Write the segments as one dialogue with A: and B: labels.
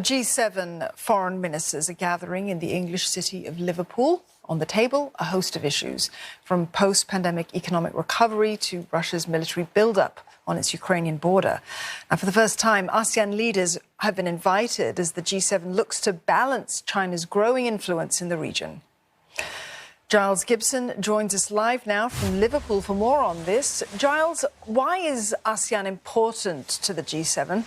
A: G7 foreign ministers are gathering in the English city of Liverpool. On the table, a host of issues, from post-pandemic economic recovery to Russia's military build-up on its Ukrainian border. And for the first time, ASEAN leaders have been invited as the G7 looks to balance China's growing influence in the region. Giles Gibson joins us live now from Liverpool for more on this. Giles, why is ASEAN important to the G7?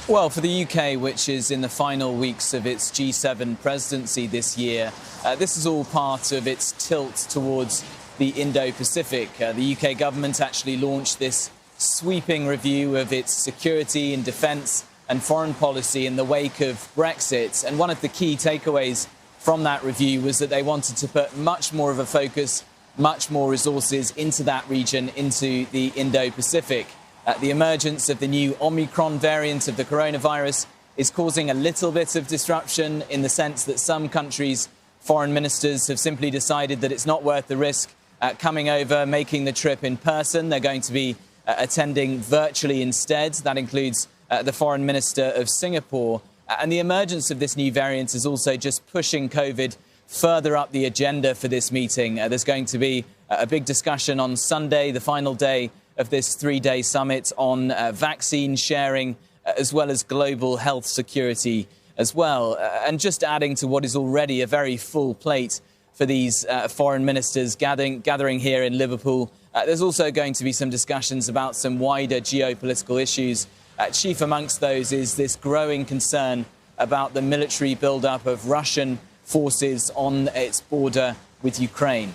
B: Well, for the UK, which is in the final weeks of its G7 presidency this year, this is all part of its tilt towards the Indo-Pacific. The UK government actually launched this sweeping review of its security and defence and foreign policy in the wake of Brexit. And one of the key takeaways from that review was that they wanted to put much more of a focus, much more resources into that region, into the Indo-Pacific. The emergence of the new Omicron variant of the coronavirus is causing a little bit of disruption in the sense that some countries' foreign ministers have simply decided that it's not worth the risk coming over, making the trip in person. They're going to be attending virtually instead. That includes the foreign minister of Singapore. And the emergence of this new variant is also just pushing COVID further up the agenda for this meeting. There's going to be a big discussion on Sunday, the final day of this three-day summit, on vaccine sharing, as well as global health security as well. And just adding to what is already a very full plate for these foreign ministers gathering here in Liverpool, there's also going to be some discussions about some wider geopolitical issues. Chief amongst those is this growing concern about the military build-up of Russian forces on its border with Ukraine.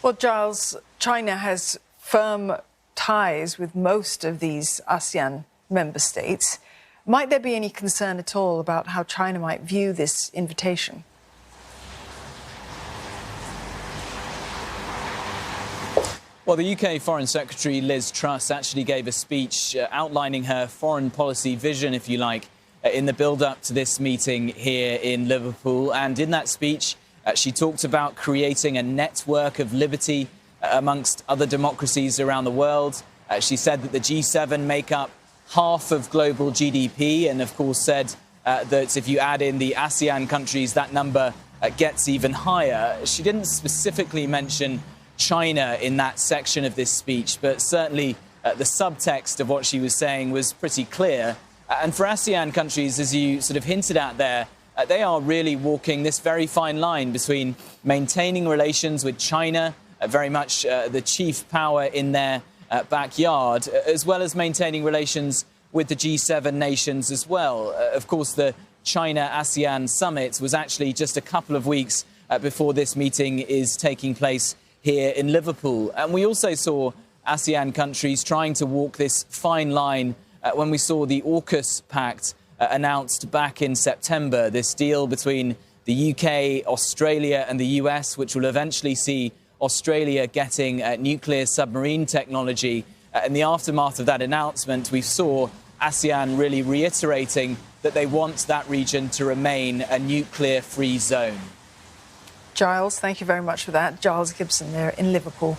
A: Well, Giles, China has firm ties with most of these ASEAN member states. Might there be any concern at all about how China might view this invitation?
B: Well, the UK Foreign Secretary Liz Truss actually gave a speech outlining her foreign policy vision, if you like, in the build-up to this meeting here in Liverpool. And in that speech, she talked about creating a network of liberty amongst other democracies around the world. She said that the G7 make up half of global GDP, and of course said that if you add in the ASEAN countries, that number gets even higher. She didn't specifically mention China in that section of this speech, but certainly the subtext of what she was saying was pretty clear. And for ASEAN countries, as you sort of hinted at there, they are really walking this very fine line between maintaining relations with China, very much the chief power in their backyard, as well as maintaining relations with the G7 nations as well. Of course, the China-ASEAN summit was actually just a couple of weeks before this meeting is taking place here in Liverpool. And we also saw ASEAN countries trying to walk this fine line when we saw the AUKUS Pact announced back in September, this deal between the UK, Australia and the US, which will eventually see Australia getting nuclear submarine technology. In the aftermath of that announcement, we saw ASEAN really reiterating that they want that region to remain a nuclear-free zone.
A: Giles, thank you very much for that. Giles Gibson there in Liverpool.